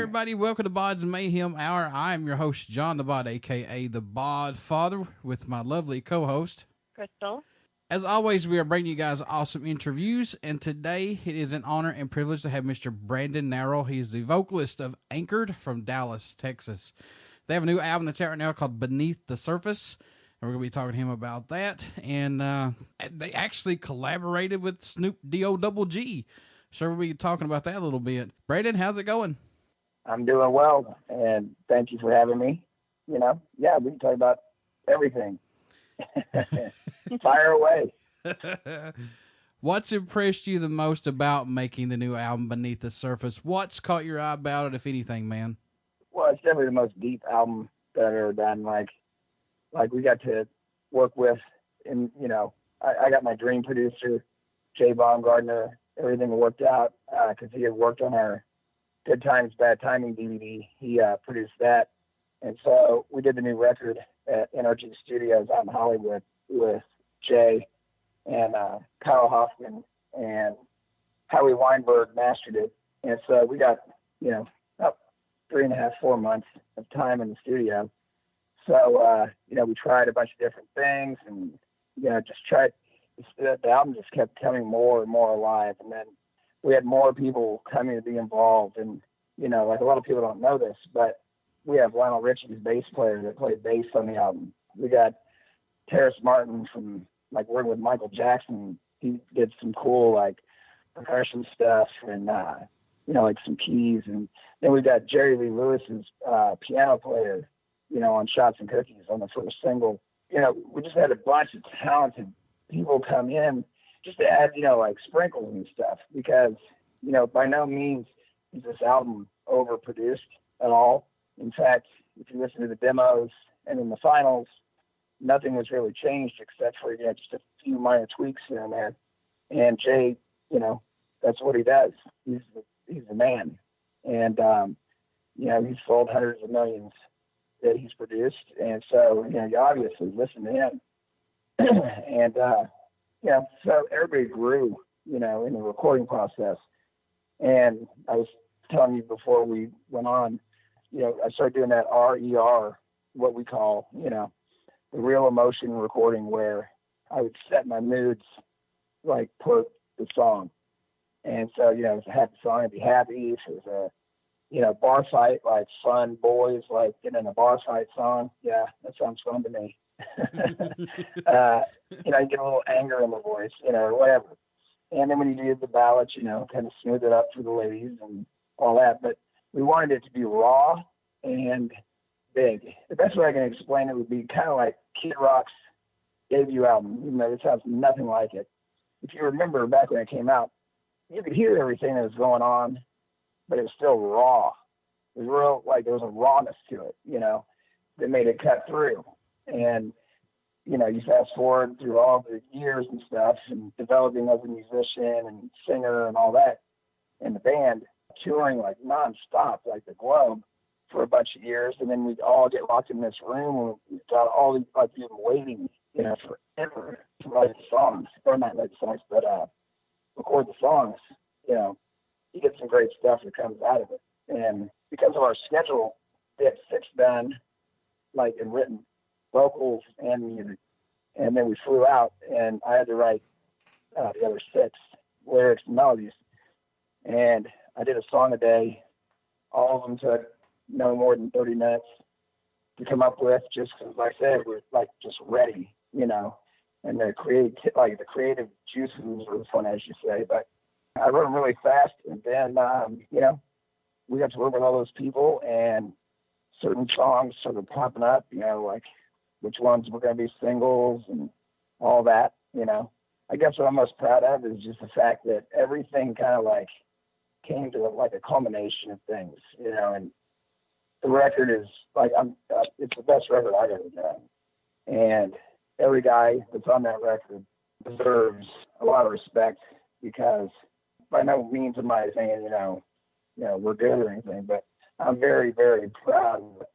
everybody. Welcome to BODS Mayhem Hour. I'm your host, John the Bod, a.k.a. the Bod Father, with my lovely co-host, Krystal. As always, we are bringing you guys awesome interviews, and today it is an honor and privilege to have Mr. Brandan Narrell. He is the vocalist of Anchored from Dallas, Texas. They have a new album that's out right now called Beneath the Surface, and we're going to be talking to him about that. And they actually collaborated with Snoop D-O-double-G, so we'll be talking about that a little bit. Brandan, how's it going? I'm doing well, and thank you for having me. We can talk about everything. Fire away. What's impressed you the most about making the new album Beneath the Surface? What's caught your eye about it, if anything, man? Well, it's definitely the most deep album that I've ever done. Like we got to work with, and I got my dream producer, Jay Baumgartner. Everything worked out because he had worked on our Good Times, Bad Timing DVD. He produced that. And so we did the new record at NRG Studios out in Hollywood with Jay and Kyle Hoffman, and Howie Weinberg mastered it. And so we got, about 3.5, 4 months of time in the studio. So, we tried a bunch of different things and, just tried. The album just kept coming more and more alive. And then we had more people coming to be involved. And, like a lot of people don't know this, but we have Lionel Richie's bass player that played bass on the album. We got Terrace Martin from working with Michael Jackson. He did some cool percussion stuff and some keys. And then we got Jerry Lee Lewis's piano player, on Shots and Cookies on the first single. We just had a bunch of talented people come in just to add, sprinkles and stuff, because, by no means is this album overproduced at all. In fact, if you listen to the demos and in the finals, nothing was really changed except for, just a few minor tweaks here and there. And Jay, that's what he does. He's the man. And, he's sold hundreds of millions that he's produced. And so, you obviously listen to him. And, so everybody grew, in the recording process. And I was telling you before we went on, I started doing that RER, what we call, the real emotion recording, where I would set my moods, per the song. And so, if I had the song, I'd be happy. If it was a, bar fight, fun boys, getting in a bar fight song. Yeah, that sounds fun to me. You get a little anger in the voice, or whatever. And then when you do the ballads, kind of smooth it up for the ladies and all that. But we wanted it to be raw and big. The best way I can explain it would be kind of like Kid Rock's debut album, even though it sounds nothing like it. If you remember back when it came out, you could hear everything that was going on, but it was still raw. It was real, there was a rawness to it, that made it cut through. And, you fast forward through all the years and stuff and developing as a musician and singer and all that in the band, touring nonstop, the globe for a bunch of years. And then we'd all get locked in this room and we've got all these, you've been waiting, forever to write the songs, or not write the songs, but record the songs. You get some great stuff that comes out of it. And because of our schedule, we had 6 done, and written, vocals and music. And then we flew out, and I had to write the other 6 lyrics and melodies. And I did a song a day. All of them took no more than 30 minutes to come up with, just because, like I said, we're just ready, and the creative juices were fun, as you say. But I wrote them really fast, and then, we got to work with all those people, and certain songs started popping up, which ones were going to be singles and all that, I guess what I'm most proud of is just the fact that everything kind of came to a culmination of things, and the record is it's the best record I've ever done. And every guy that's on that record deserves a lot of respect, because by no means am I saying, we're good or anything, but I'm very, very proud of what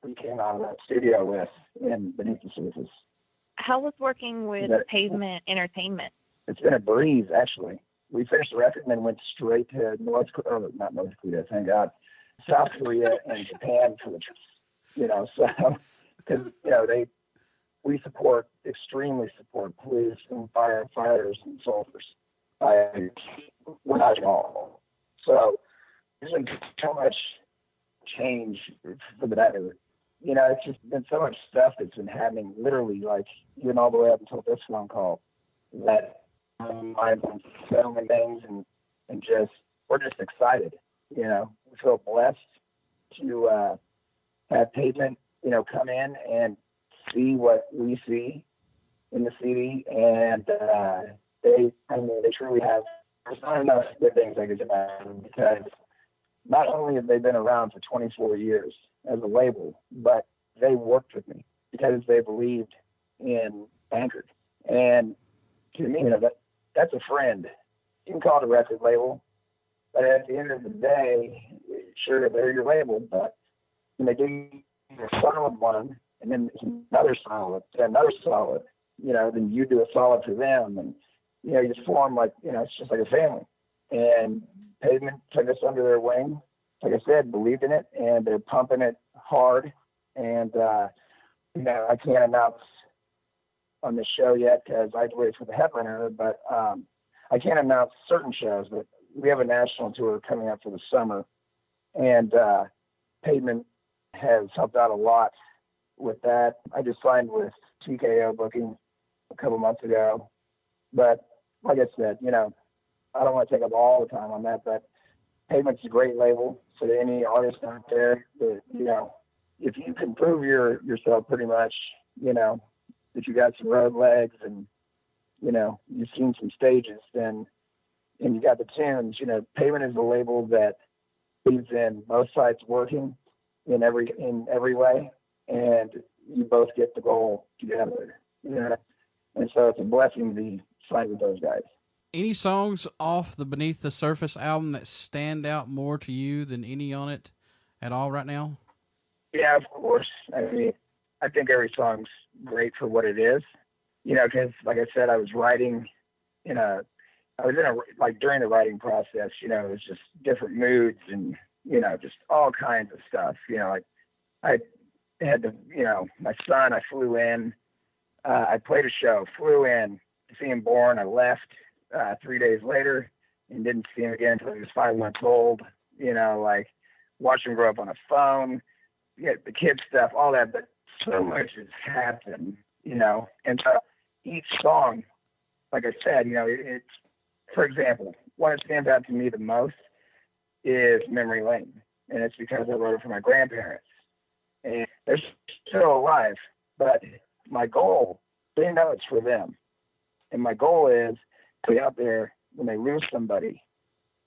we came out of that studio with in Beneath the Surface. How was working with Pavement Entertainment? It's been a breeze, actually. We finished the record and then went straight to not North Korea, thank God. South Korea and Japan for the, so, because, we extremely support police and firefighters and soldiers. We're not at all. So there's been so much change for the better. It's just been so much stuff that's been happening literally, like, even all the way up until this phone call, that I've been settling things and we're just excited. We feel blessed to have Pavement, come in and see what we see in the CD, and they truly have. There's not enough good things I could imagine, because not only have they been around for 24 years as a label, but they worked with me because they believed in Anchored. And to me, that's a friend. You can call it a record label, but at the end of the day, sure, they're your label, but when they do a solid one, and then another solid, then you do a solid for them, and you just form it's just like a family. And Pavement took us under their wing, like I said, believed in it, and they're pumping it hard. And I can't announce on this show yet because I have to wait for the headliner, but I can't announce certain shows, but we have a national tour coming up for the summer, and Pavement has helped out a lot with that. I just signed with TKO Booking a couple months ago, but like I said, I don't want to take up all the time on that, but Pavement's a great label. So to any artist out there, that, if you can prove yourself pretty much, that you got some road legs and, you've seen some stages, then, and you got the tunes, Pavement is a label that believes in both sides working in every way, and you both get the goal together. And so it's a blessing to be signed with those guys. Any songs off the Beneath the Surface album that stand out more to you than any on it at all right now? Yeah, of course. I mean, I think every song's great for what it is, because like I said, I was writing during the writing process, it was just different moods and, just all kinds of stuff, I had to, my son, I flew in, I played a show, flew in to see him born. I left 3 days later and didn't see him again until he was 5 months old, watch him grow up on a phone, the kids stuff, all that, but so much has happened, and so each song, like I said, it's, for example, one that stands out to me the most is Memory Lane, and it's because I wrote it for my grandparents, and they're still alive, but my goal, they know it's for them, and my goal is to be out there when they lose somebody,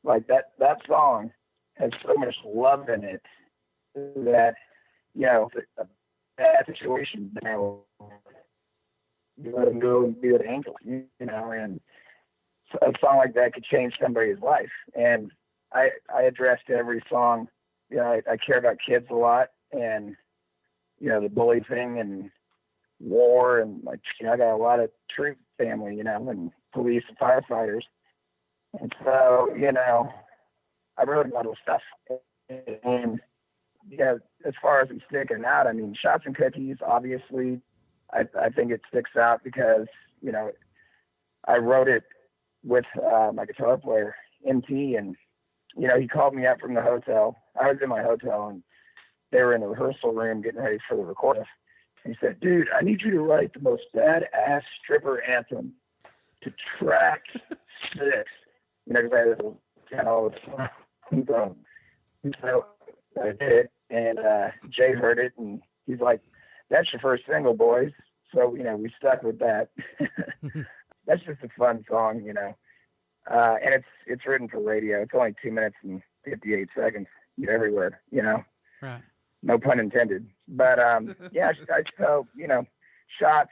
like that song has so much love in it that, a bad situation, you let them go and be an angel, and a song like that could change somebody's life. And I addressed every song, I care about kids a lot, and, the bully thing and war, and I got a lot of troop family, and police and firefighters. And so, I wrote a lot of stuff. And, as far as it's sticking out, I mean, Shots and Cookies, obviously, I think it sticks out because, I wrote it with my guitar player, MT, and, he called me up from the hotel. I was in my hotel, and they were in the rehearsal room getting ready for the recording. He said, "Dude, I need you to write the most badass stripper anthem to track 6." Because I had all this stuff. So I did it, and Jay heard it, and he's like, "That's your first single, boys." So, we stuck with that. That's just a fun song, and it's written for radio. It's only 2 minutes and 58 seconds. You're everywhere, Right. No pun intended. But, yeah, so, Shots,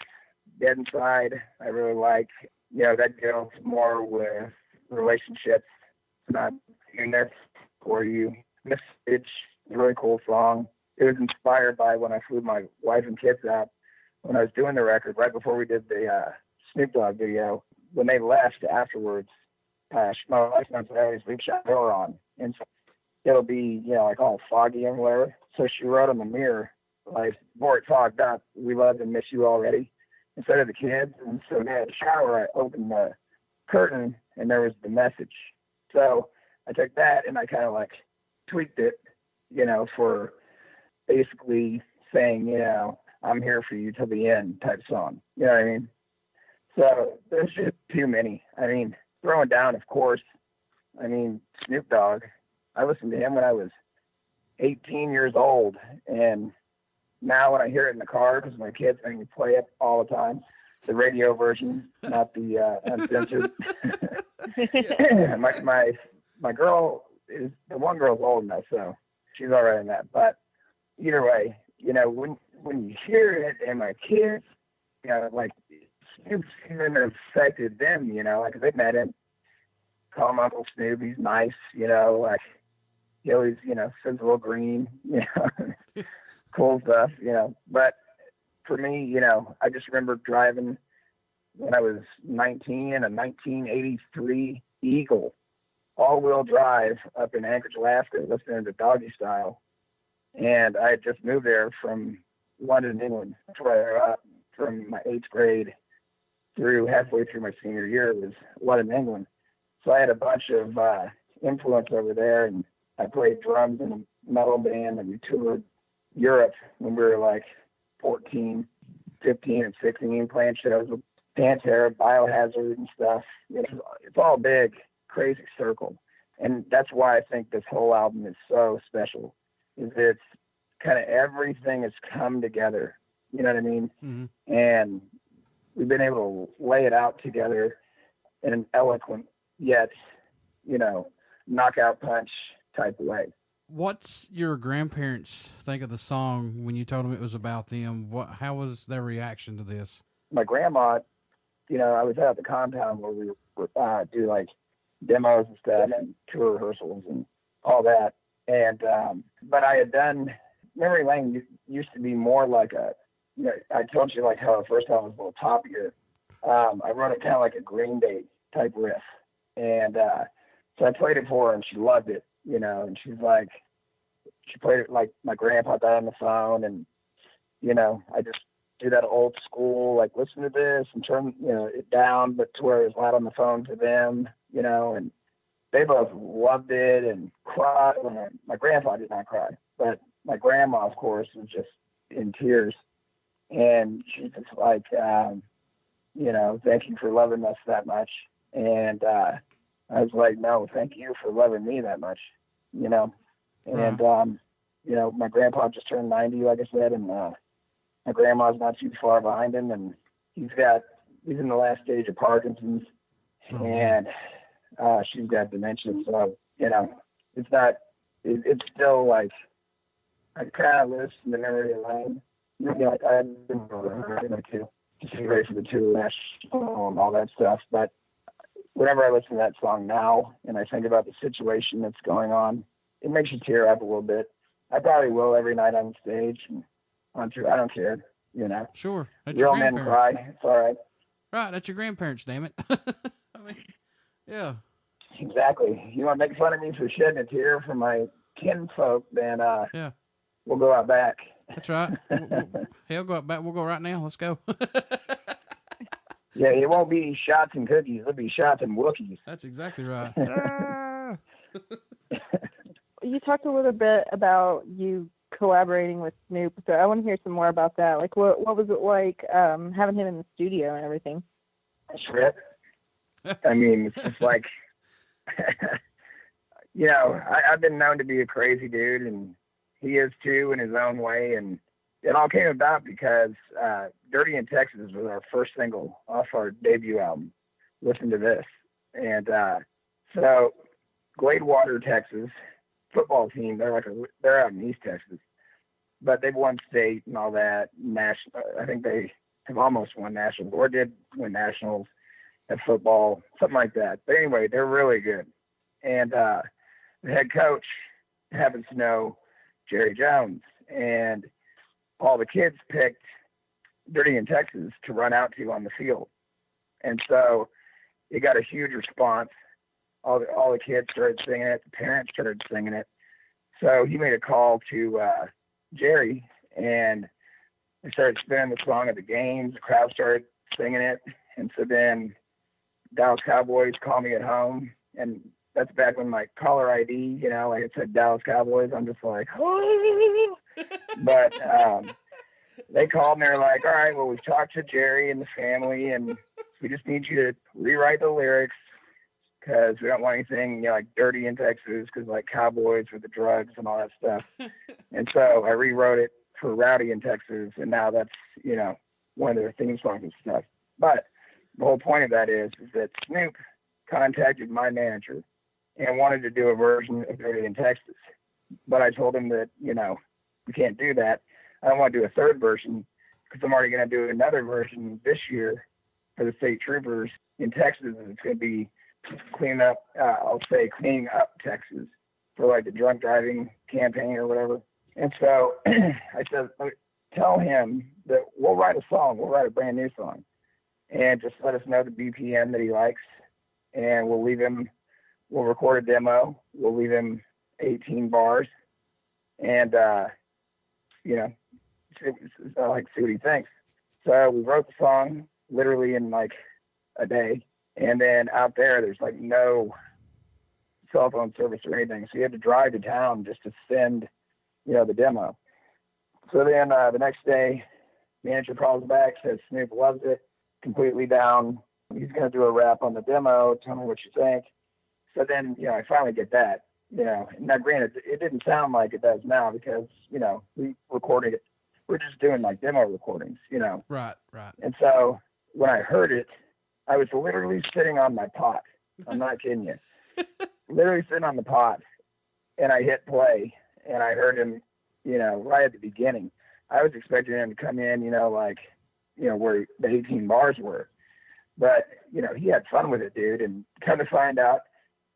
Dead Inside, I really like. That deals more with relationships. It's not in there for you. Message, a really cool song. It was inspired by when I flew my wife and kids out when I was doing the record, right before we did the Snoop Dogg video. When they left afterwards, my wife and I always leave shot door on. And so it'll be, like all foggy and whatever. So she wrote on the mirror, like, before it fogged up, we love and miss you already, instead of the kids. And so in the shower, I opened the curtain and there was the message. So I took that and I kind of like tweaked it, for basically saying, I'm here for you till the end type song. You know what I mean? So there's just too many. I mean, throwing down, of course. I mean, Snoop Dogg, I listened to him when I was 18 years old. And now when I hear it in the car, because my kids make me play it all the time, the radio version, not the uncensored. my girl is, the one girl's old enough, so she's all right in that. But either way, when you hear it and my kids, like Snoop's even affected them, like they met him, call him Uncle Snoop, he's nice, like he always, says a little green, cool stuff, But for me, I just remember driving when I was 19 in a 1983 Eagle, all-wheel drive up in Anchorage, Alaska, listening to Doggy Style. And I had just moved there from London, England. That's where I from my 8th grade through halfway through my senior year was London, England. So I had a bunch of influence over there, and I played drums in a metal band, and we toured Europe when we were like 14, 15, and 16, playing shows with Pantera, Biohazard, and stuff. It's all big, crazy circle. And that's why I think this whole album is so special, is it's kind of everything has come together. You know what I mean? Mm-hmm. And we've been able to lay it out together in an eloquent, yet, knockout punch type of way. What's your grandparents think of the song when you told them it was about them? How was their reaction to this? My grandma, I was out at the compound where we would do like demos and stuff and tour rehearsals and all that. And, but I had done, Memory Lane used to be more like I told you like how the first album was a little toppier. I wrote it kind of like a Green Day type riff. And, so I played it for her and she loved it, and she's like, she played it like my grandpa died on the phone. And, I just do that old school, like listen to this and turn, it down, but to where it was loud on the phone to them, and they both loved it and cried. My grandpa did not cry, but my grandma, of course, was just in tears. And she's just like, thank you for loving us that much. And I was like, no, thank you for loving me that much, And, my grandpa just turned 90, like I said, and my grandma's not too far behind him, and he's in the last stage of Parkinson's, and she's got dementia. So, it's still like, I kind of listen to Memory Lane. I've been to see ready for the tour national and all that stuff. But whenever I listen to that song now and I think about the situation that's going on, it makes you tear up a little bit. I probably will every night on stage and on tour. I don't care, Sure. Real men cry. It's all right. Right. That's your grandparents, damn it. Yeah. Exactly. You want to make fun of me for shedding a tear for my kinfolk, then yeah, we'll go out back. That's right. Hell, go out back. We'll go right now. Let's go. Yeah, it won't be shots and cookies. It'll be shots and Wookiees. That's exactly right. You talked a little bit about you collaborating with Snoop, so I want to hear some more about that. Like, what was it like having him in the studio and everything? Trip. I mean, it's just like, I've been known to be a crazy dude, and he is too in his own way. And it all came about because Dirty in Texas was our first single off our debut album, Listen to This. And so Gladewater, Texas, football team, they're out in East Texas, but they've won state and all that. National, I think they have almost won nationals, or did win nationals at football, something like that. But anyway, they're really good. And the head coach happens to know Jerry Jones, and all the kids picked Dirty in Texas to run out to on the field. And so it got a huge response. All the kids started singing it. The parents started singing it. So he made a call to Jerry, and we started spinning the song at the games. The crowd started singing it. And so then Dallas Cowboys called me at home, and that's back when my caller ID, you know, like it said Dallas Cowboys. I'm just like, oh. But they called and they're like, all right, well, we've talked to Jerry and the family, and we just need you to rewrite the lyrics because we don't want anything, you know, like dirty in Texas, because like Cowboys with the drugs and all that stuff. And so I rewrote it for Rowdy in Texas, and now that's, you know, one of their theme songs and stuff. But the whole point of that is that Snoop contacted my manager and wanted to do a version of Dirty in Texas. But I told him that, you know, we can't do that. I don't want to do a third version because I'm already going to do another version this year for the state troopers in Texas. It's going to be cleaning up Texas for like the drunk driving campaign or whatever. And so I said, tell him that we'll write a song. We'll write a brand new song. And just let us know the BPM that he likes. And we'll record a demo. We'll leave him 18 bars. And, you know, see what he thinks. So we wrote the song literally in like a day. And then out there's like no cell phone service or anything. So you had to drive to town just to send, you know, the demo. So then the next day, manager calls back, says Snoop loves it, completely down. He's going to do a rap on the demo. Tell me what you think. So then, you know, I finally get that, you know. Now, granted, it didn't sound like it does now because, you know, we recorded it. We're just doing like demo recordings, you know. Right. And so when I heard it, I was literally sitting on my pot. I'm not kidding you. Literally sitting on the pot, and I hit play, and I heard him, you know, right at the beginning. I was expecting him to come in, you know, like, you know, where the 18 bars were. But, you know, he had fun with it, dude. And come to find out,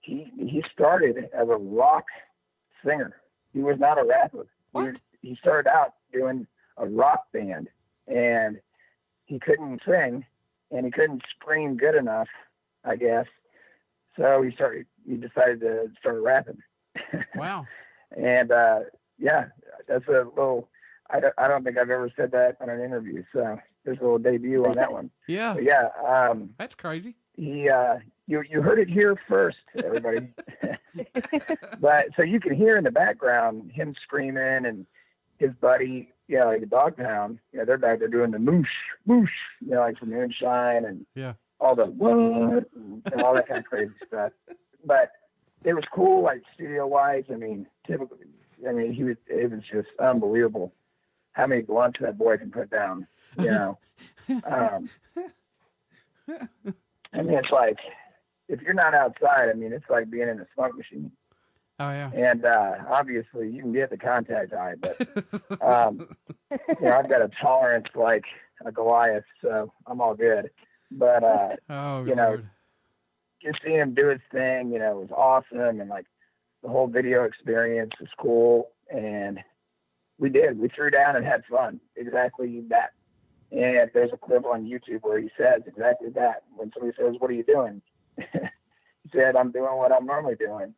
he started as a rock singer. He was not a rapper. What? He started out doing a rock band, and he couldn't sing, and he couldn't scream good enough, I guess. So he decided to start rapping. Wow. And, yeah, that's a little, I don't think I've ever said that on an interview. So there's a little debut on that one. Yeah. But yeah. That's crazy. You heard it here first, everybody. But so you can hear in the background him screaming, and his buddy, you know, like a dog pound, you know, they're back there doing the moosh, you know, like from Moonshine and all the what and all that kind of crazy stuff. But it was cool, like studio wise. I mean, it was just unbelievable how many blunts that boy can put down, you know. I mean, it's like, if you're not outside, I mean, it's like being in a smoke machine. Oh, yeah. And obviously, you can get the contact high, but, you know, I've got a tolerance like a Goliath, so I'm all good. But, you know, just seeing him do his thing, you know, was awesome. And, like, the whole video experience was cool. And we threw down and had fun. Exactly that. And there's a clip on YouTube where he says exactly that. When somebody says, "What are you doing?" He said, "I'm doing what I'm normally doing,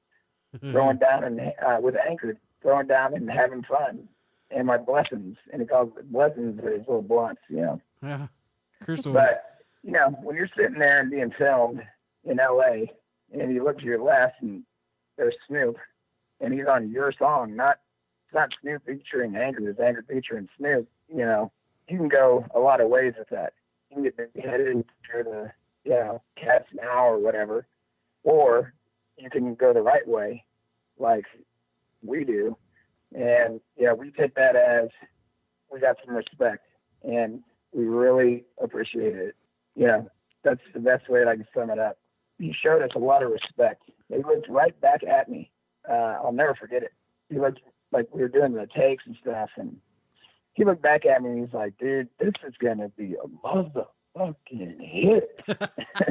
throwing down and with Anchored, throwing down and having fun, and my blessings." And he calls it blessings for his little blunts, you know. Yeah, Krystal. But you know, when you're sitting there and being filmed in LA, and you look to your left and there's Snoop, and he's on your song, it's not Snoop featuring Anchored, it's Anchored featuring Snoop, you know. You can go a lot of ways with that. You can get headed into the, you know, Cats Now or whatever, or you can go the right way, like we do. And, you know, we take that as we got some respect, and we really appreciate it. You know, that's the best way that I can sum it up. He showed us a lot of respect. He looked right back at me. I'll never forget it. He looked like we were doing the takes and stuff, and he looked back at me and he's like, "Dude, this is going to be a motherfucking hit."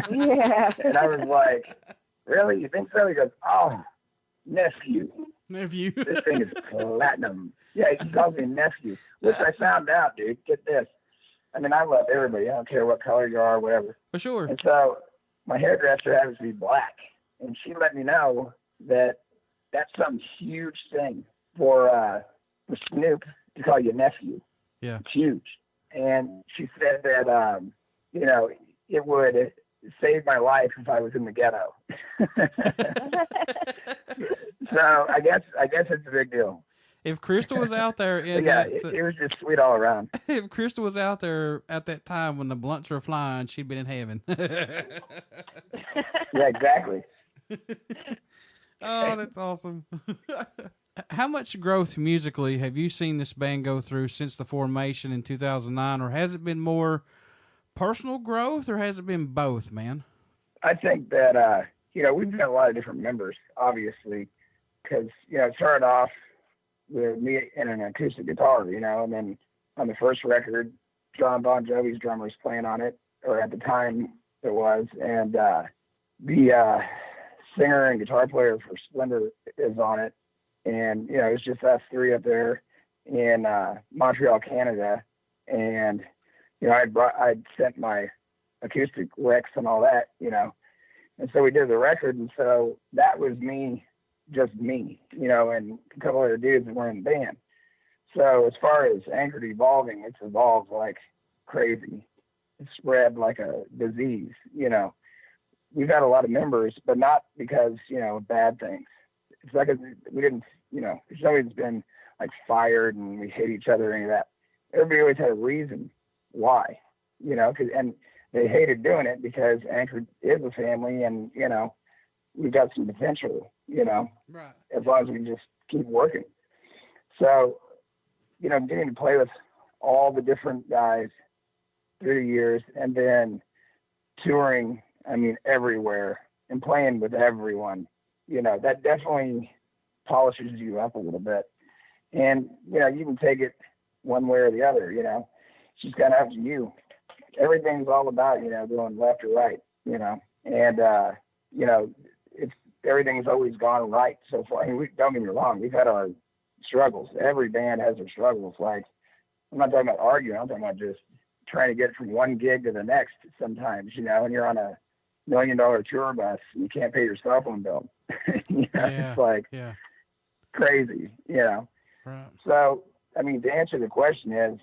Yeah. And I was like, "Really? You think so?" He goes, "Oh, nephew. This thing is platinum." Yeah, he calls me nephew, which I found out, dude. Get this. I mean, I love everybody. I don't care what color you are, whatever. For sure. And so my hairdresser happens to be black. And she let me know that that's some huge thing. for Snoop to call you nephew. Yeah. It's huge. And she said that, you know, it would save my life if I was in the ghetto. So I guess it's a big deal. If Krystal was out there it was just sweet all around. If Krystal was out there at that time when the blunts were flying, she'd been in heaven. Yeah, exactly. Oh, that's awesome. How much growth musically have you seen this band go through since the formation in 2009, or has it been more personal growth, or has it been both, man? I think that, you know, we've got a lot of different members, obviously, because, you know, it started off with me and an acoustic guitar, you know, and then on the first record, John Bon Jovi's drummer was playing on it, or at the time it was, and the singer and guitar player for Splendor is on it. And, you know, it's just us three up there in Montreal, Canada. And, you know, I'd sent my acoustic licks and all that, you know. And so we did the record. And so that was me, just me, you know, and a couple other dudes that were in the band. So as far as Anchored evolving, it's evolved like crazy. It's spread like a disease, you know. We've had a lot of members, but not because, you know, bad things. It's like we didn't, you know, there's always been like fired and we hate each other or any of that. Everybody always had a reason why, you know, and they hated doing it because Anchored is a family and, you know, we've got some potential, you know, right, as long as we just keep working. So, you know, getting to play with all the different guys through the years and then touring, I mean, everywhere and playing with everyone, you know, that definitely polishes you up a little bit. And, you know, you can take it one way or the other, you know, it's just kind of up to you. Everything's all about, you know, going left or right, you know, and, you know, everything's always gone right so far. I mean, don't get me wrong, we've had our struggles. Every band has their struggles. Like, I'm not talking about arguing, I'm talking about just trying to get from one gig to the next sometimes, you know, and you're on a $1 million tour bus and you can't pay your cell phone bill. You know, it's like crazy, you know. Right. So, I mean, to answer the question is,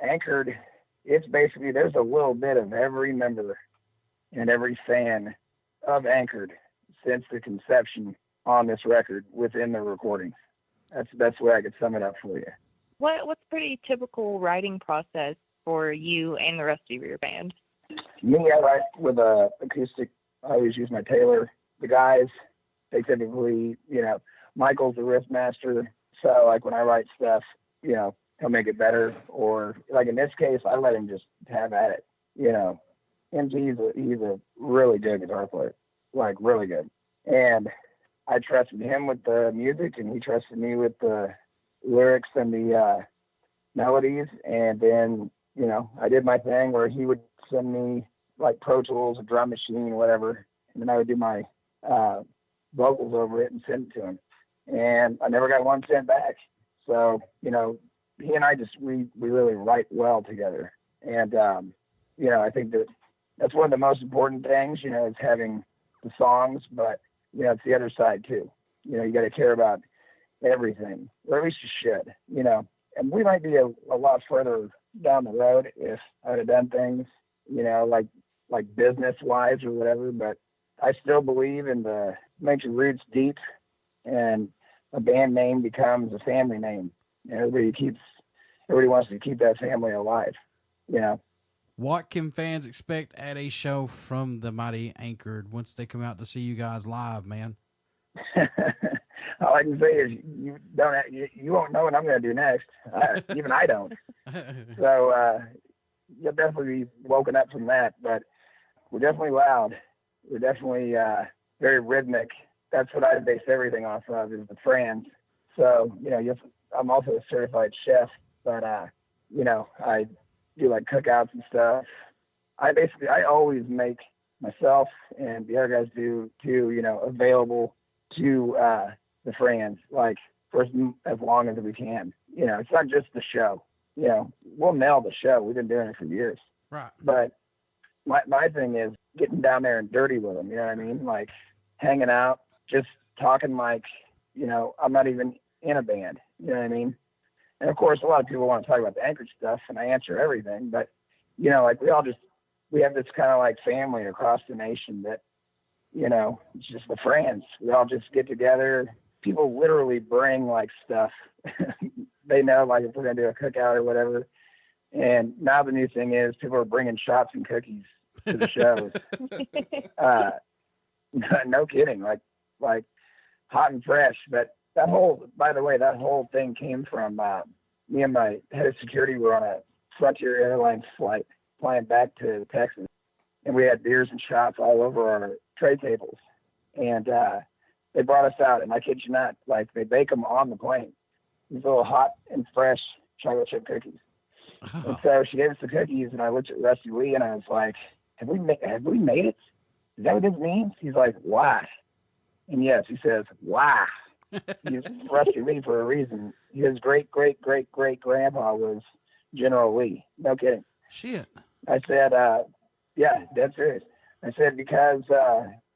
Anchored, it's basically, there's a little bit of every member and every fan of Anchored since the conception on this record within the recordings. That's the way I could sum it up for you. What's pretty typical writing process for you and the rest of your band? Me, I write with a acoustic. I always use my Taylor. The guys, they typically, you know, Michael's the riff master. So like when I write stuff, you know, he'll make it better. Or like in this case, I let him just have at it, you know. And he's a really good guitar player, like really good. And I trusted him with the music and he trusted me with the lyrics and the melodies. And then, you know, I did my thing where he would send me like Pro Tools, a drum machine, whatever. And then I would do my vocals over it and send it to him. And I never got one cent back. So, you know, he and I we really write well together. And, you know, I think that's one of the most important things, you know, is having the songs, but, you know, it's the other side too. You know, you got to care about everything, or at least you should, you know. And we might be a lot further down the road if I would have done things, you know, like business-wise or whatever, but I still believe in make your roots deep, and a band name becomes a family name. And everybody wants to keep that family alive, you know. What can fans expect at a show from the mighty Anchored once they come out to see you guys live, man? All I can say is you won't know what I'm going to do next. Even I don't. So you'll definitely be woken up from that. But we're definitely loud. We're definitely very rhythmic. That's what I base everything off of, is the Franz. So, you know, I'm also a certified chef, but, you know, I do like cookouts and stuff. I always make myself and the other guys do too, you know, available to the Franz, like for as long as we can. You know, it's not just the show. You know, we'll nail the show. We've been doing it for years. Right. But my thing is getting down there and dirty with them. You know what I mean? Like hanging out, just talking like, you know, I'm not even in a band. You know what I mean? And of course, a lot of people want to talk about the Anchorage stuff, and I answer everything. But you know, like we have this kind of like family across the nation that, you know, it's just the friends. We all just get together. People literally bring like stuff. They know, like, if we're gonna do a cookout or whatever. And now the new thing is people are bringing shots and cookies to the shows. No kidding, like hot and fresh. But by the way, that whole thing came from me and my head of security were on a Frontier Airlines flight flying back to Texas, and we had beers and shots all over our tray tables. And they brought us out, and I kid you not, like, they bake them on the plane. These little hot and fresh chocolate chip cookies. Oh. And so she gave us the cookies, and I looked at Rusty Lee, and I was like, have we made it? Is that what this means? He's like, why? And yes, he says, why? He's Rusty Lee for a reason. His great-great-great-great-grandpa was General Lee. No kidding. Shit. I said, yeah, dead serious. I said, because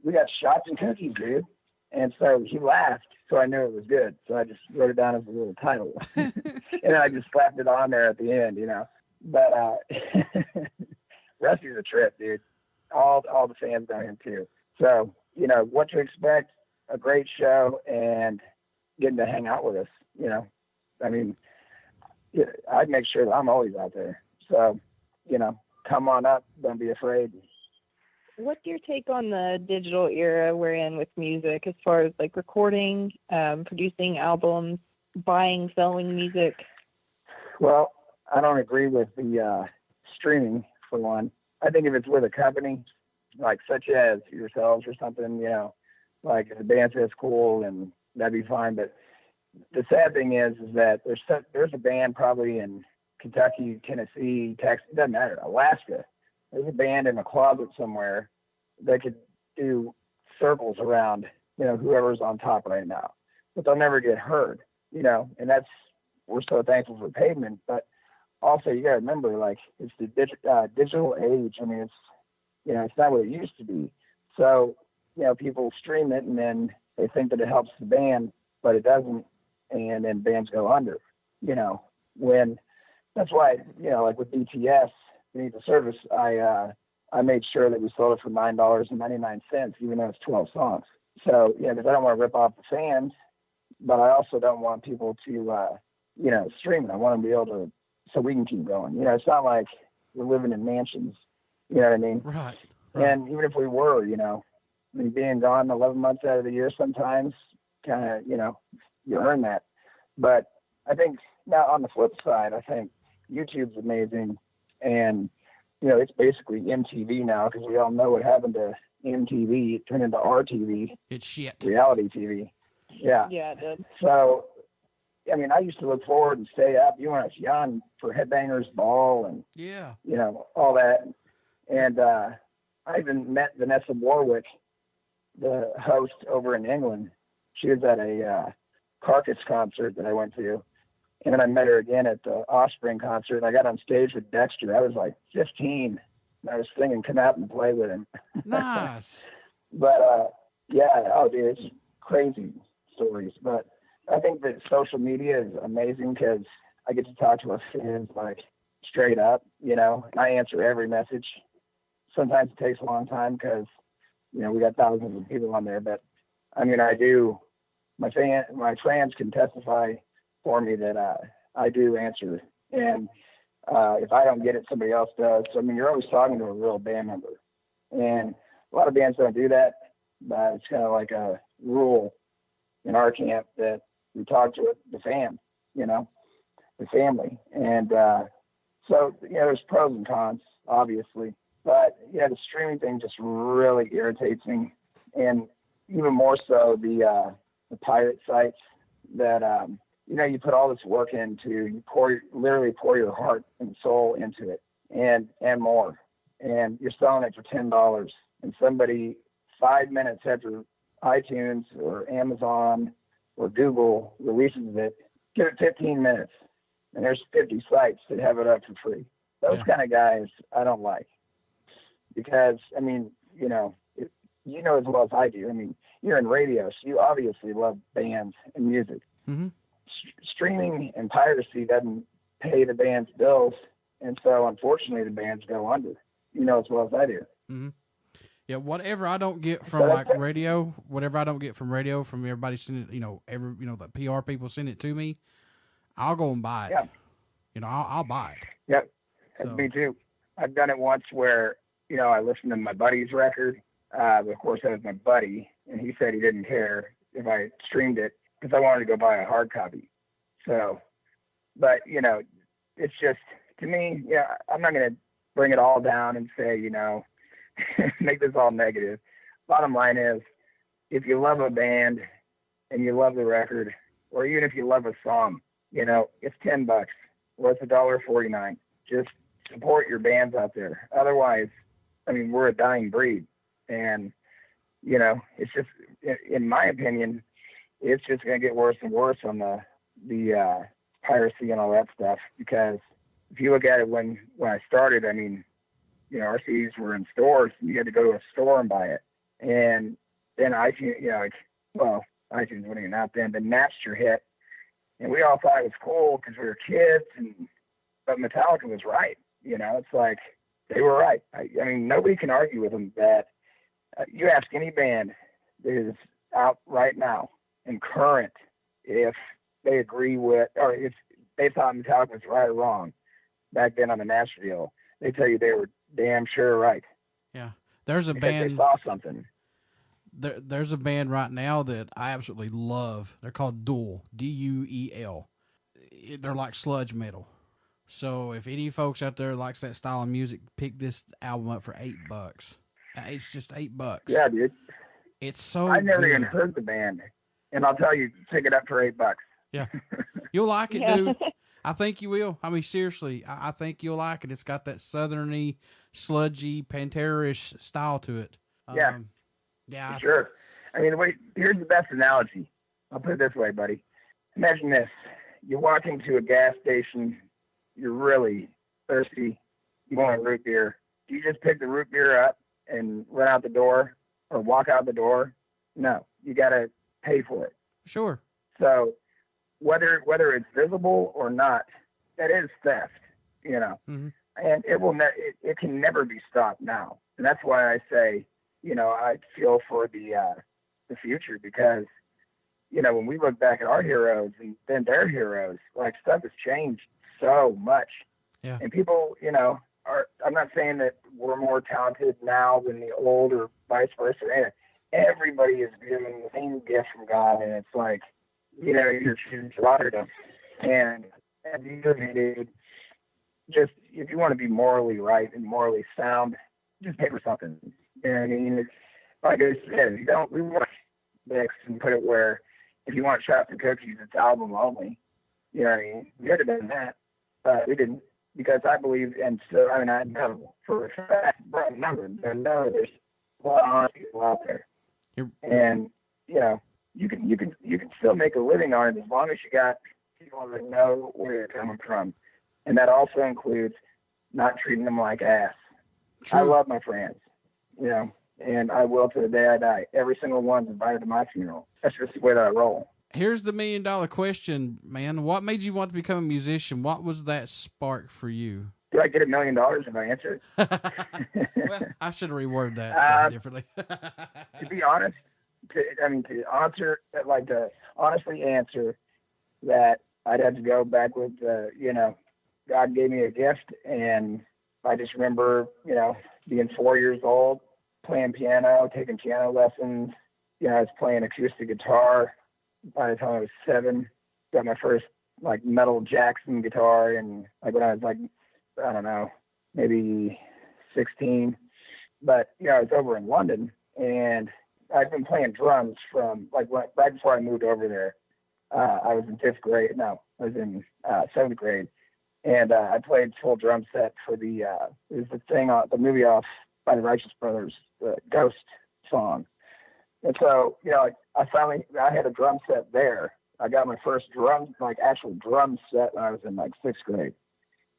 we got shots and cookies, dude. And so he laughed, so I knew it was good. So I just wrote it down as a little title. And then I just slapped it on there at the end, you know. But Rusty's a trip, dude. All the fans know him, too. So, you know, what to expect, a great show, and getting to hang out with us, you know. I mean, I'd make sure that I'm always out there. So, you know, come on up. Don't be afraid. What's your take on the digital era we're in with music, as far as like recording, producing albums, buying, selling music? Well, I don't agree with the streaming, for one. I think if it's with a company, like such as yourselves or something, you know, like if the band says cool, and that'd be fine. But the sad thing is that there's a band probably in Kentucky, Tennessee, Texas, it doesn't matter, Alaska. There's a band in a closet somewhere that could do circles around, you know, whoever's on top right now, but they'll never get heard, you know. And we're so thankful for Pavement, but also you got to remember, like, it's the digital age. I mean, it's, you know, it's not what it used to be. So, you know, people stream it and then they think that it helps the band, but it doesn't. And then bands go under, you know, that's why, you know, like with BTS, Beneath the Surface, I made sure that we sold it for $9.99, even though it's 12 songs. So, yeah, because I don't want to rip off the fans, but I also don't want people to, you know, stream it. I want them to be able to, so we can keep going. You know, it's not like we're living in mansions. You know what I mean? Right. And even if we were, you know, I mean, being gone 11 months out of the year sometimes, kind of, you know, you earn that. But I think now on the flip side, I think YouTube's amazing. And, you know, it's basically MTV now, because we all know what happened to MTV. It turned into RTV. It's shit. Reality TV. Yeah. Yeah, it did. So, I mean, I used to look forward and stay up. You went young for Headbangers Ball and, yeah, you know, all that. And I even met Vanessa Warwick, the host over in England. She was at a Carcass concert that I went to. And then I met her again at the Offspring concert, and I got on stage with Dexter. I was like 15. And I was singing "Come Out and Play with Him." Nice. But, yeah, oh, dude, it's crazy stories. But I think that social media is amazing because I get to talk to our fans, like, straight up, you know. And I answer every message. Sometimes it takes a long time because, you know, we got thousands of people on there. But, I mean, I do. My fans can testify for me that I do answer. And if I don't get it, somebody else does. So, I mean, you're always talking to a real band member. And a lot of bands don't do that, but it's kind of like a rule in our camp that we talk to the fans, you know, the family. And so, you know, there's pros and cons, obviously. But, yeah, the streaming thing just really irritates me. And even more so the pirate sites that, you know, you put all this work into, you literally pour your heart and soul into it and more. And you're selling it for $10. And somebody 5 minutes after iTunes or Amazon or Google releases it, give it 15 minutes. And there's 50 sites that have it up for free. Those kind of guys I don't like. Because, I mean, you know as well as I do. I mean, you're in radio, so you obviously love bands and music. Mm-hmm. streaming and piracy doesn't pay the band's bills. And so unfortunately the bands go under, you know, as well as I do. Mm-hmm. Yeah. Whatever I don't get from radio, from everybody sending, the PR people send it to me, I'll go and buy it. Yeah. You know, I'll buy it. Yep. So. Me too. I've done it once where, you know, I listened to my buddy's record. But of course that was my buddy, and he said he didn't care if I streamed it because I wanted to go buy a hard copy. So, but you know, it's just, to me, yeah, I'm not going to bring it all down and say, you know, make this all negative. Bottom line is, if you love a band and you love the record, or even if you love a song, you know, it's $10 or it's $1.49. Just support your bands out there. Otherwise, I mean, we're a dying breed. And, you know, it's just, in my opinion, it's just going to get worse and worse on the piracy and all that stuff. Because if you look at it when I started, I mean, you know, our CDs were in stores. You had to go to a store and buy it. And then iTunes, you know, iTunes wasn't even out then, but Napster hit. And we all thought it was cool because we were kids. But Metallica was right. You know, it's like they were right. I mean, nobody can argue with them that you ask any band that is out right now and current if they agree with, or if they thought Metallica was right or wrong back then on the Napster deal, they tell you they were damn sure right. Yeah. There's a because band. They saw something. There's a band right now that I absolutely love. They're called Duel, Duel. They're like sludge metal. So if any folks out there likes that style of music, pick this album up for $8. It's just $8. Yeah, dude. It's so I never good. even heard the band, and I'll tell you, pick it up for $8. Yeah, you'll like it, Yeah. dude. I think you will. I mean, seriously, I think you'll like it. It's got that southerny, sludgy, Pantera-ish style to it. Yeah. Yeah. Sure. I mean, here's the best analogy. I'll put it this way, buddy. Imagine this. You walk into a gas station. You're really thirsty. You want a root beer. Do you just pick the root beer up and run out the door or walk out the door? No. You got to pay for it. Sure. So whether it's visible or not, that is theft, you know. Mm-hmm. And it can never be stopped now. And that's why I say, you know, I feel for the future, because, you know, when we look back at our heroes and then their heroes, like, stuff has changed so much. Yeah. And people, you know, I'm not saying that we're more talented now than the old or vice versa. Everybody is given the same gift from God, and it's like, you know, you're choosing martyrdom. And at the end of the day, just, if you want to be morally right and morally sound, just pay for something. You know what I mean? It's, like I said, we want to mix and put it where if you want chocolate cookies, it's album only. You know what I mean? We could have done that, but we didn't, because I believe, and so, I mean, I know for a fact, but I know there's a lot of honest people out there. And, you know, you can still make a living on it as long as you got people that know where you're coming from. And that also includes not treating them like ass. True. I love my friends, you know, and I will to the day I die. Every single one's invited to my funeral. That's just the way that I roll. Here's the $1 million question, man. What made you want to become a musician? What was that spark for you? Do I get $1 million if I answer it? Well, I should have reworded that differently. To be honest, to honestly answer that, I'd have to go back with, you know, God gave me a gift, and I just remember, you know, being 4 years old, playing piano, taking piano lessons. You know, I was playing acoustic guitar by the time I was 7. Got my first, like, metal Jackson guitar, and, like, when I was, like, I don't know, maybe 16. But, you know, I was over in London, and I'd been playing drums from, like, right before I moved over there. I was in 5th grade. No, I was in 7th grade. And I played full drum set for the movie off by the Righteous Brothers, the Ghost song. And so, you know, I had a drum set there. I got my first actual drum set when I was in, like, 6th grade.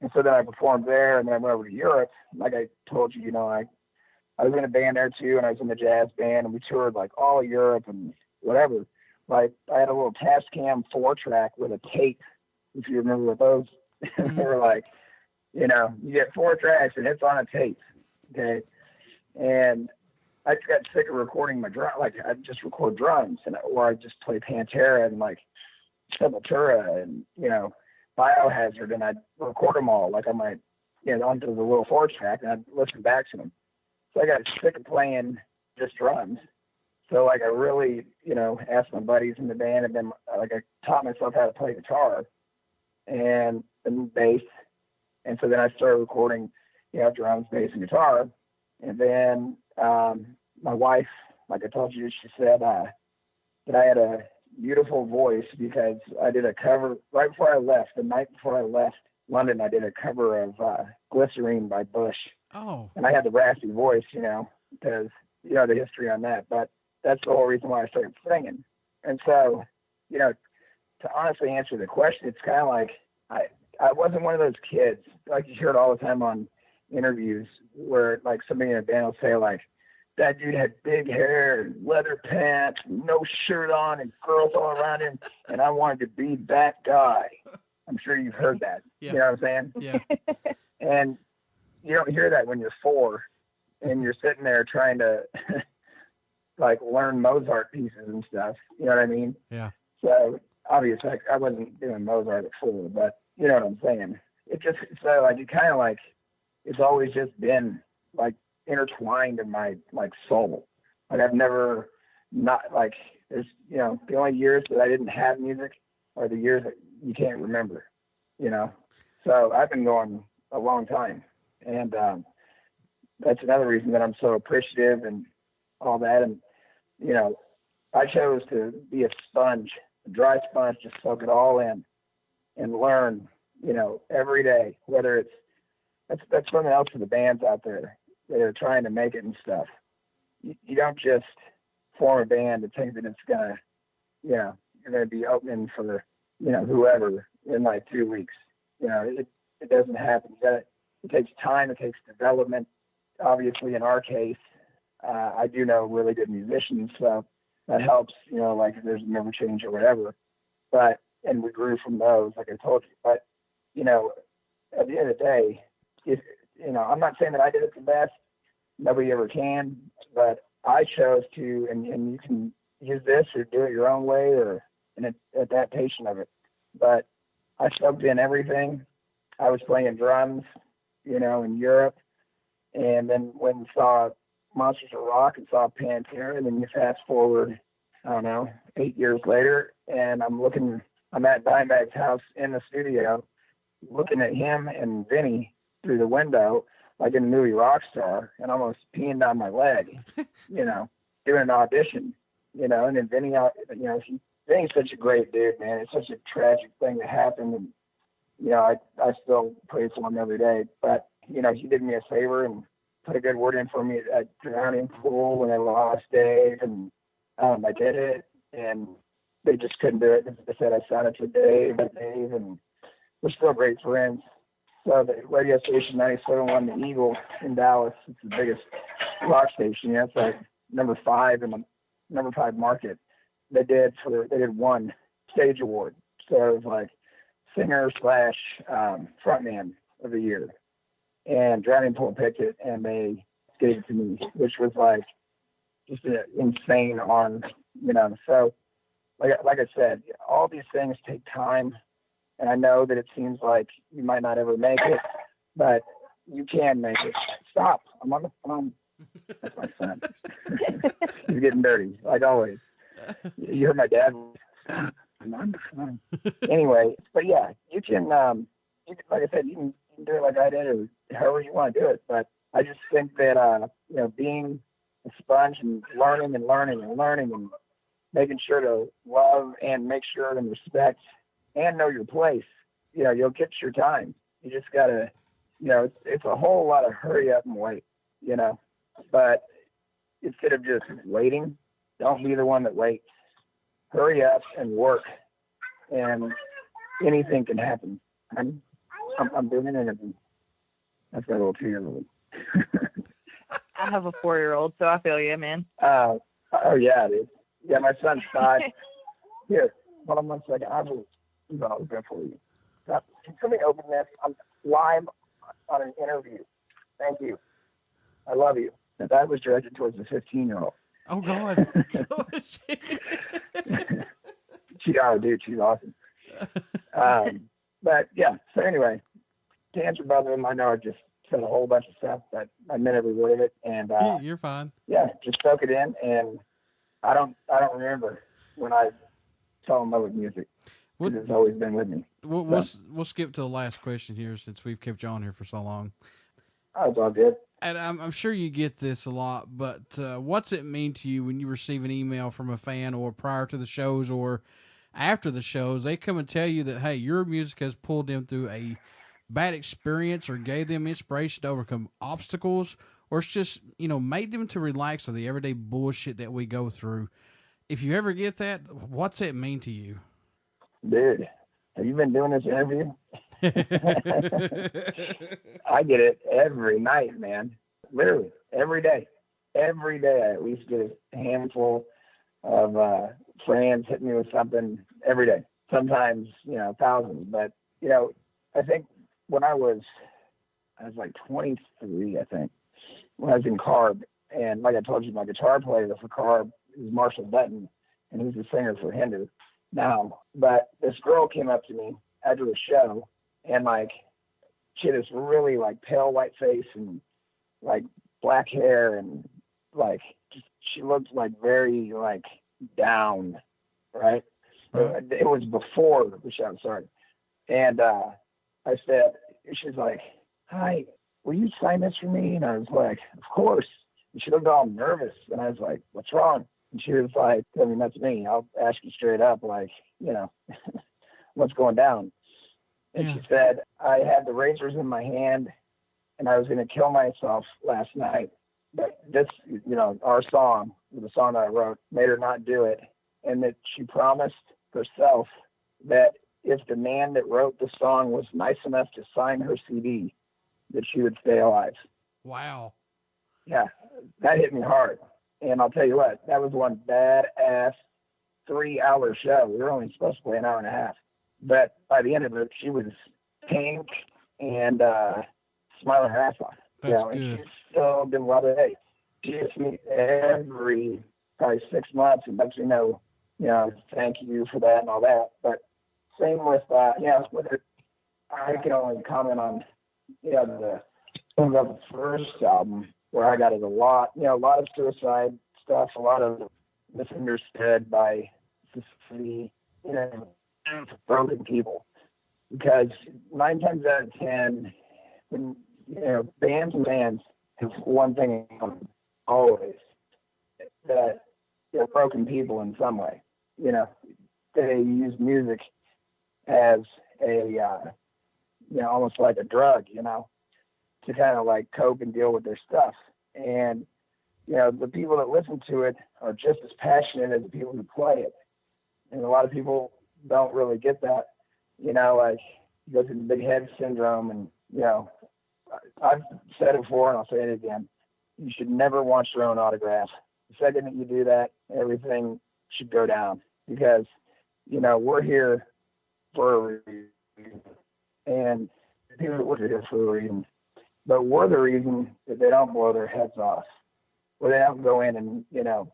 And so then I performed there, and then I went over to Europe. Like I told you, you know, I was in a band there too, and I was in the jazz band, and we toured, like, all of Europe and whatever. like I had a little Tascam 4-track with a tape, if you remember what those. Mm-hmm. They were like, you know, you get 4 tracks and it's on a tape, okay? And I just got sick of recording my drum. Like I just record drums, or I just play Pantera and like Sepultura and, you know, Biohazard, and I'd record them all like on my, you know, onto the little 4-track, and I'd listen back to them. So I got sick of playing just drums. So like I really, you know, asked my buddies in the band, and then like I taught myself how to play guitar and bass. And so then I started recording, you know, drums, bass, and guitar. And then my wife, like I told you, she said that I had a beautiful voice because I did a cover right before I left. The night before I left London, I did a cover of Glycerine by Bush. Oh. And I had the raspy voice, you know, because, you know, the history on that. But that's the whole reason why I started singing. And so, you know, to honestly answer the question, it's kind of like I wasn't one of those kids, like you hear it all the time on interviews, where like somebody in a band will say like, that dude had big hair and leather pants, no shirt on, and girls all around him, and I wanted to be that guy. I'm sure you've heard that. Yeah. You know what I'm saying? Yeah. And you don't hear that when you're 4 and you're sitting there trying to like learn Mozart pieces and stuff. You know what I mean? Yeah. So obviously I wasn't doing Mozart at 4, but you know what I'm saying? It just, so like, it kind of like, it's always just been like intertwined in my like soul. Like I've never not like, there's, you know, the only years that I didn't have music are the years that you can't remember, you know? So I've been going a long time. And that's another reason that I'm so appreciative and all that. And, you know, I chose to be a sponge, a dry sponge, just soak it all in and learn, you know, every day, whether it's, that's something else for the bands out there that are trying to make it and stuff. You don't just form a band and think that it's gonna, you know, you're gonna be opening for, you know, whoever in like 2 weeks. You know, it doesn't happen. It takes time. It takes development. Obviously, in our case, I do know really good musicians, so that helps. You know, like if there's a member change or whatever. But and we grew from those, like I told you. But you know, at the end of the day, if, you know, I'm not saying that I did it the best. Nobody ever can, but I chose to, and you can use this or do it your own way or an adaptation of it. But I soaked in everything. I was playing drums, you know, in Europe, and then when we saw Monsters of Rock and saw Pantera, and then you fast forward, I don't know, 8 years later, and I'm at Dimebag's house in the studio, looking at him and Vinny through the window like in the movie Rockstar, and almost peeing down my leg, you know, doing an audition, you know. And then Vinny, you know, Vinny's such a great dude, man. It's such a tragic thing that happened, and you know, I still pray for him every day. But you know, he did me a favor and put a good word in for me at drowning pool when I lost Dave, and I did it, and they just couldn't do it. They said I sounded to Dave, and we're still great friends. So the radio station 97.1 The Eagle in Dallas, it's the biggest rock station. Yeah, it's like number 5 in the number 5 market. They did one stage award. So it was like singer / frontman of the year. And Drowning Pool picked it, and they gave it to me, which was like just an insane honor, you know. So like I said, all these things take time. And I know that it seems like you might not ever make it, but you can make it. Stop. I'm on the phone. That's my son. He's getting dirty, like always. You heard my dad. I'm on the phone. Anyway, but yeah, you can, like I said, you can do it like I did or however you want to do it. But I just think that, you know, being a sponge and learning and making sure to love and make sure and respect and know your place, you know, you'll get your time. You just gotta, you know, it's a whole lot of hurry up and wait, you know. But instead of just waiting, don't be the one that waits. Hurry up and work, and anything can happen. I'm doing an interview. That's my little 2-year-old. I have a 4-year-old, so I feel you, man. Oh yeah, dude. Yeah, my son's 5. Here, hold on 1 second. I will go for you. Can somebody open this? I'm live on an interview. Thank you. I love you. And that was directed towards the 15-year-old. Oh, God. Dude, she's awesome. But, yeah, so anyway, to answer both of them, I know I just said a whole bunch of stuff, but I meant every word of it. And you're fine. Yeah, just soak it in. And I don't remember when I fell in love with music. It's always been with me. We'll skip to the last question here since we've kept you on here for so long. Oh, it's all good. And I'm sure you get this a lot, but what's it mean to you when you receive an email from a fan, or prior to the shows or after the shows, they come and tell you that, hey, your music has pulled them through a bad experience or gave them inspiration to overcome obstacles, or it's just, made them to relax on the everyday bullshit that we go through. If you ever get that, what's it mean to you? Dude, have you been doing this interview? I get it every night, man. Literally, every day. Every day I at least get a handful of friends hitting me with something every day. Sometimes, thousands. But, I think when I was like 23, I think, when I was in Carb. And like I told you, my guitar player for Carb is Marshall Button, and he's the singer for Hinder now. But this girl came up to me after a show, and she had this really pale white face and black hair, and she looked very down, right? It was before the show, sorry. And I said, she's like, "Hi, will you sign this for me?" And I was like, "Of course." And she looked all nervous, and I was like, "What's wrong?" And she was like, "I mean, that's me. I'll ask you straight up, what's going down?" And she said, "I had the razors in my hand, and I was going to kill myself last night. But this, our song, the song that I wrote, made her not do it. And that she promised herself that if the man that wrote the song was nice enough to sign her CD, that she would stay alive." Wow. Yeah, that hit me hard. And I'll tell you what, that was one badass 3-hour show. We were only supposed to play an hour and a half. But by the end of it, she was pink and smiling her ass off. That's good. And she's still been loving it. She hits me every probably 6 months and lets me know, thank you for that and all that. But same with, with her, I can only comment on, the first album where I got it a lot of suicide stuff, a lot of misunderstood by society, broken people. Because 9 times out of 10, when, bands have one thing in common, always, that they're broken people in some way. They use music as a, almost like a drug, to kind of cope and deal with their stuff. And, the people that listen to it are just as passionate as the people who play it. And a lot of people don't really get that, you go through the big head syndrome. And, I've said it before and I'll say it again. You should never want your own autograph. The second that you do that, everything should go down, because, we're here for a reason. And people that work here for a reason. But we're the reason that they don't blow their heads off, or they don't go in and,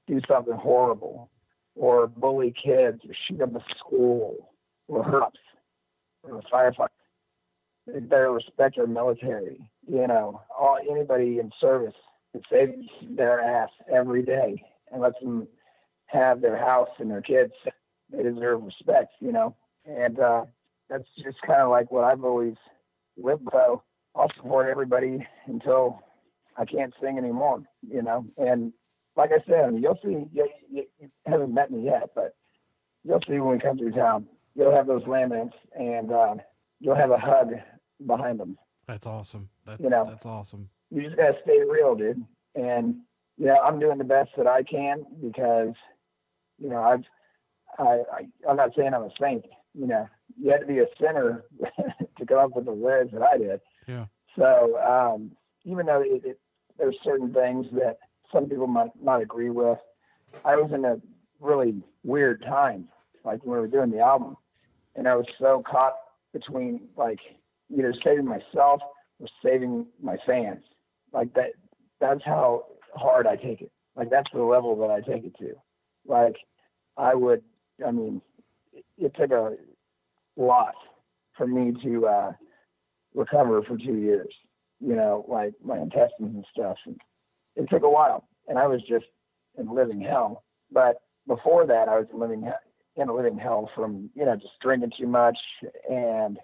do something horrible, or bully kids, or shoot up a school, or hurt us, or firefighters. They better respect our military, anybody in service that saves their ass every day and lets them have their house and their kids. They deserve respect, and that's just kind of what I've always lived. So I'll support everybody until I can't sing anymore, and like I said, you'll see, you haven't met me yet, but you'll see when we come through town, you'll have those laminates and you'll have a hug behind them. That's awesome. That's awesome. You just got to stay real, dude. And, I'm doing the best that I can because, I'm not saying I'm a saint, you had to be a sinner to come up with the words that I did. Yeah. So, even though there's certain things that some people might not agree with, I was in a really weird time like when we were doing the album. And I was so caught between like either saving myself or saving my fans. Like that's how hard I take it. Like that's the level that I take it to. Like it took a lot for me to recover for 2 years, like my intestines and stuff. And it took a while, and I was just in living hell. But before that, I was in a living hell from, just drinking too much, and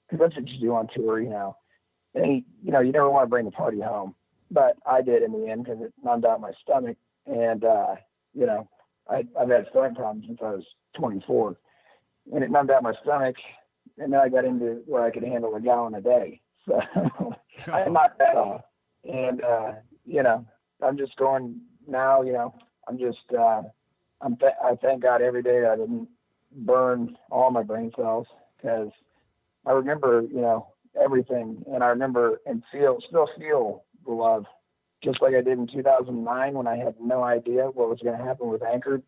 because that's what you do on tour, And, you never want to bring the party home, but I did in the end because it numbed out my stomach. And, I've had stomach problems since I was 24, and it numbed out my stomach. And then I got into where I could handle a gallon a day. So I knocked that off. And, I'm just going now, I'm just, I thank God every day that I didn't burn all my brain cells, because I remember, everything. And I remember and still feel the love, just like I did in 2009 when I had no idea what was going to happen with Anchored.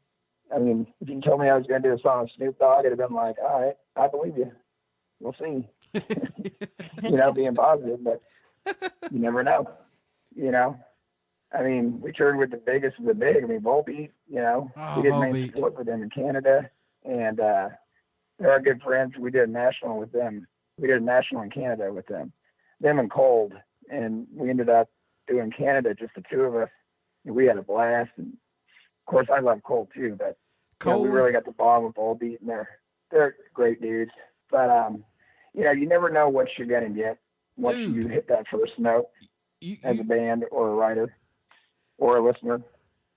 I mean, if you told me I was going to do a song with Snoop Dogg, I'd have been like, all right, I believe you. We'll see. Being positive, but you never know. I mean, we toured with the biggest of the big. I mean, Volbeat, we did main support with them in Canada, and they're our good friends. We did a national with them. We did a national in Canada with them and Cold, and we ended up doing Canada, just the two of us. And we had a blast, and of course, I love Cold too, but we really got the bond with Volbeat, and they're great dudes. But you never know what you're gonna get once you hit that first note as a band or a writer or a listener.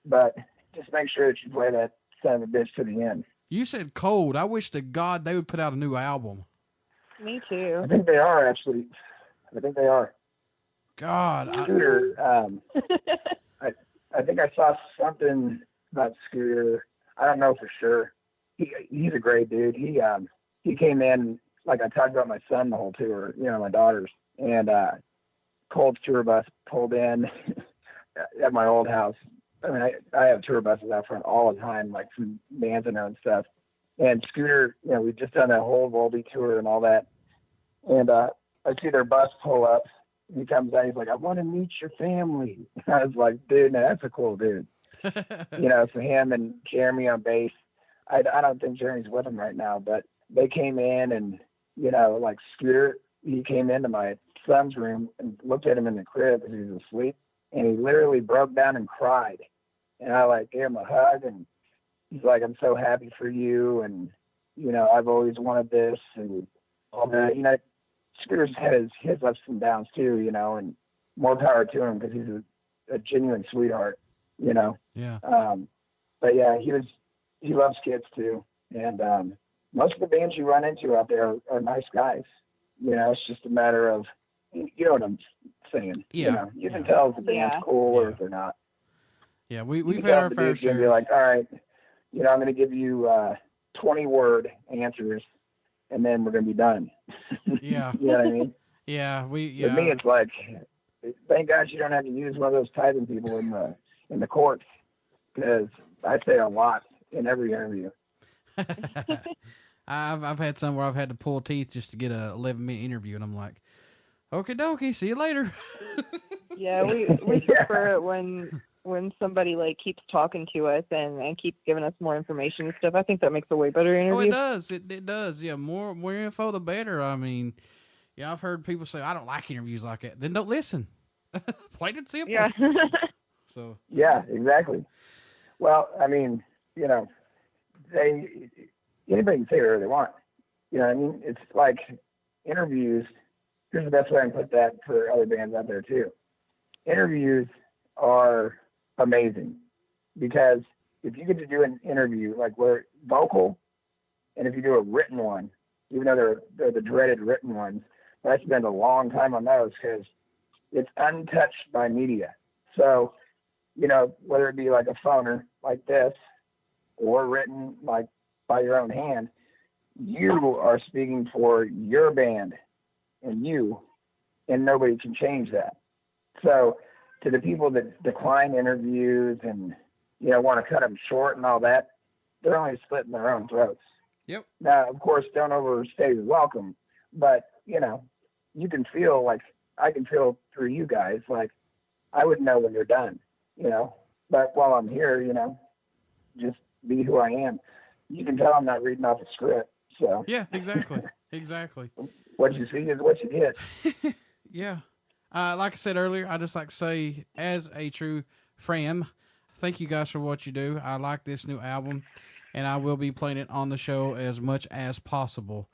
But just make sure that you play that son of a bitch to the end. You said Cold. I wish to God they would put out a new album. Me too. I think they are, actually. I think they are. God. Scooter, I think I saw something about Scooter. I don't know for sure. He's a great dude. He came in, like I talked about my son the whole tour, my daughters. And Cold's tour bus pulled in at my old house. I mean, I have tour buses out front all the time, like from bands and own stuff. And Scooter, we've just done that whole Volbeat tour and all that. And I see their bus pull up. And he comes out, he's like, I want to meet your family. I was like, dude, that's a cool dude. So him and Jeremy on bass. I don't think Jeremy's with him right now, but they came in and, like Scooter, he came into my son's room and looked at him in the crib because he was asleep. And he literally broke down and cried. And I gave him a hug, and he's like, I'm so happy for you. And, I've always wanted this and all that. Scooter's had his ups and downs too, and more power to him because he's a genuine sweetheart, Yeah. But yeah, he loves kids too. And most of the bands you run into out there are nice guys. It's just a matter of, you know what I'm saying. Yeah. You can tell if the band's cool or if they're not. Yeah, we've had our fair share. Be like, all right, I'm going to give you 20-word answers, and then we're going to be done. Yeah. You know what I mean? Yeah, For me, it's like, thank God you don't have to use one of those typing people in the courts, because I say a lot in every interview. I've had some where I've had to pull teeth just to get a 11-minute interview, and I'm like, okie dokie, see you later. Yeah, we prefer it when somebody keeps talking to us and keeps giving us more information and stuff. I think that makes a way better interview. Oh, it does. It does. Yeah, more info the better. I mean, yeah, I've heard people say I don't like interviews like that. Then don't listen. Plain and simple. Yeah. So. Yeah, exactly. Well, I mean, anybody can say whatever they want. You know what I mean? It's like interviews. Here's the best way I can put that for other bands out there too. Interviews are amazing, because if you get to do an interview where vocal, and if you do a written one, even though they're the dreaded written ones, I spend a long time on those because it's untouched by media. So, whether it be like a phoner like this or written by your own hand, you are speaking for your band and nobody can change that. So to the people that decline interviews and, want to cut them short and all that, they're only splitting their own throats. Yep. Now, of course, don't overstay your welcome, but you know, you can feel like I can feel through you guys. Like I would know when you're done, you know. But while I'm here, you know, just be who I am. You can tell I'm not reading off a script. So Yeah, exactly. Exactly. what you see is what you get. Yeah. Like I said earlier, I just like to say, as a true friend, thank you guys for what you do. I like this new album, and I will be playing it on the show as much as possible.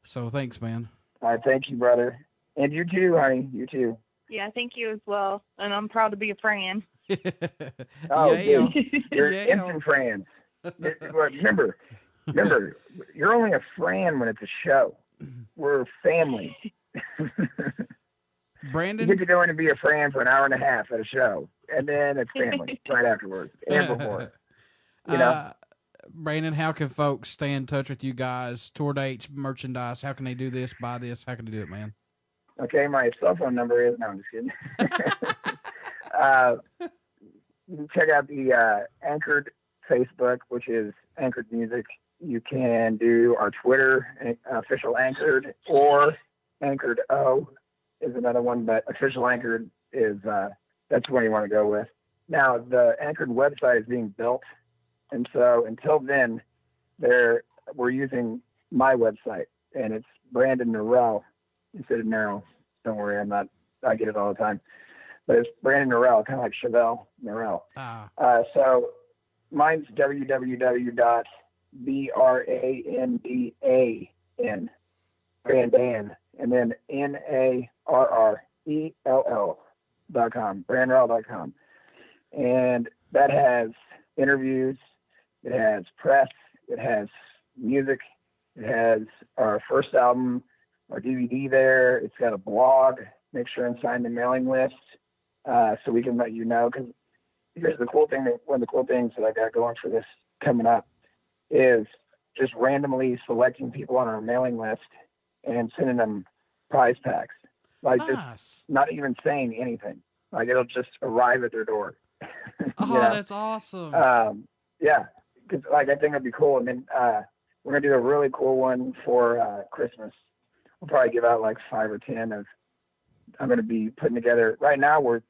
So thanks, man. All right, thank you, brother. And you too, honey. You too. Yeah, thank you as well. And I'm proud to be a friend. Oh, yeah. dude, you're Yeah. instant friends. Remember, you're only a friend when it's a show. We're family. Brandon? You get to go in and be a friend for an hour and a half at a show, and then it's family right afterwards and before. You know? Brandon, how can folks stay in touch with you guys? Tour dates, merchandise, how can they do this, buy this? How can they do it, man? Okay, my cell phone number is, no, I'm just kidding. You can check out the Anchored Facebook, which is Anchored Music. You can do our Twitter, official Anchored, or Anchored O is another one, but official Anchored is, that's the one you want to go with. Now, the Anchored website is being built, and so until then, we're using my website, and it's Brandan Narrell instead of Narrell. Don't worry, I get it all the time. But it's Brandan Narrell, kind of like Chevelle Narrell. So mine's www.brandan, Brandan, and then NARRELL.com, brandrell.com. And that has interviews, it has press, it has music, it has our first album, our DVD there. It's got a blog. Make sure and sign the mailing list so we can let you know. Because here's the cool thing, one of the cool things that I got going for this coming up is just randomly selecting people on our mailing list and sending them prize packs. Like just not even saying anything. Like it'll just arrive at their door. That's awesome. Yeah, because like I think it'd be cool. And then we're gonna do a really cool one for Christmas. We'll probably give out like 5 or 10 of. I'm gonna be putting together. Right now we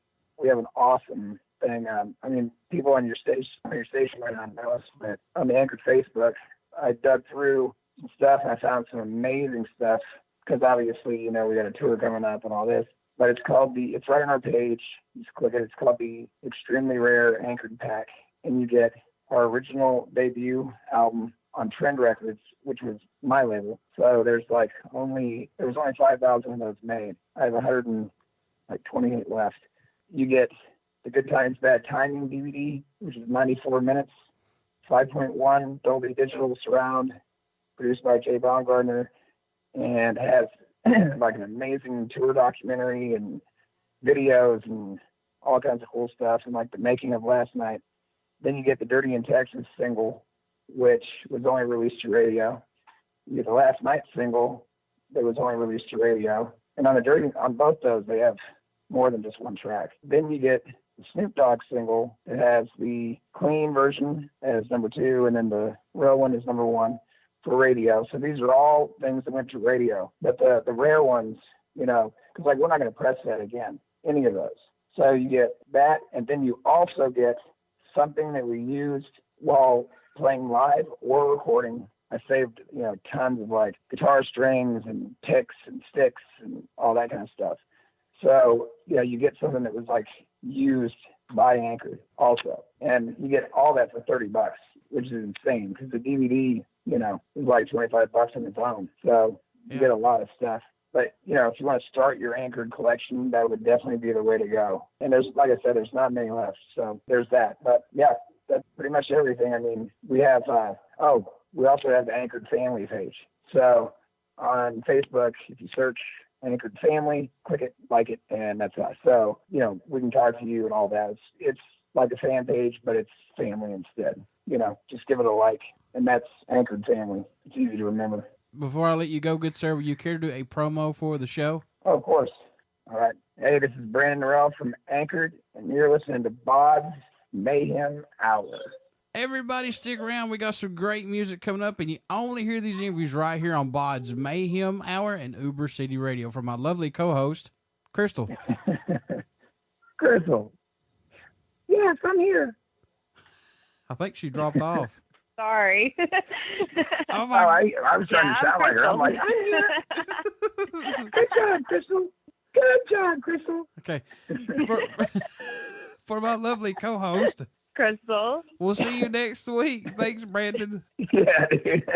have an awesome thing. I mean, people on your station might not know us, but on the Anchored Facebook, I dug through some stuff and I found some amazing stuff. Because obviously, you know, we got a tour coming up and all this. But it's right on our page. Just click it. It's called the Extremely Rare Anchored Pack. And you get our original debut album on Trend Records, which was my label. So there was only 5,000 of those made. I have 128 left. You get the Good Times, Bad Timing DVD, which is 94 minutes, 5.1 Dolby Digital Surround, produced by Jay Baumgartner, and has like an amazing tour documentary and videos and all kinds of cool stuff and like the making of last night. Then you get the Dirty in Texas single, which was only released to radio. You get the Last Night single that was only released to radio. And on both those, they have more than just one track. Then you get the Snoop Dogg single. It has the clean version as number 2, and then the real one is number 1 for radio. So these are all things that went to radio. But the rare ones, you know, because like we're not going to press that again, any of those. So you get that, and then you also get something that we used while playing live or recording. I saved, you know, tons of like guitar strings and picks and sticks and all that kind of stuff. So, you know, you get something that was like used by Anchored also. And you get all that for $30, which is insane because the DVD, you know, is like $25 on its own. So you get a lot of stuff. But, you know, if you want to start your Anchored collection, that would definitely be the way to go. And there's, like I said, there's not many left. So there's that. But yeah, that's pretty much everything. I mean, we have, we also have the Anchored Family page. So on Facebook, if you search Anchored Family, click it, like it, and that's us. So, you know, we can talk to you and all that. It's like a fan page, but it's family instead. You know, just give it a like, and that's Anchored Family. It's easy to remember. Before I let you go, good sir, would you care to do a promo for the show? Oh, of course. All right. Hey, this is Brandan Narrell from Anchored, and you're listening to BODS Mayhem Hour. Everybody stick around. We got some great music coming up, and you only hear these interviews right here on BODS Mayhem Hour and Uber City Radio. For my lovely co-host, Krystal. Krystal. Yes, I'm here. I think she dropped off. Sorry. I was trying to sound like her. I'm like, I'm here. Good job, Krystal. Good job, Krystal. Okay. For my lovely co-host, Krystal. we'll see you next week. Thanks, Brandan. Yeah, dude.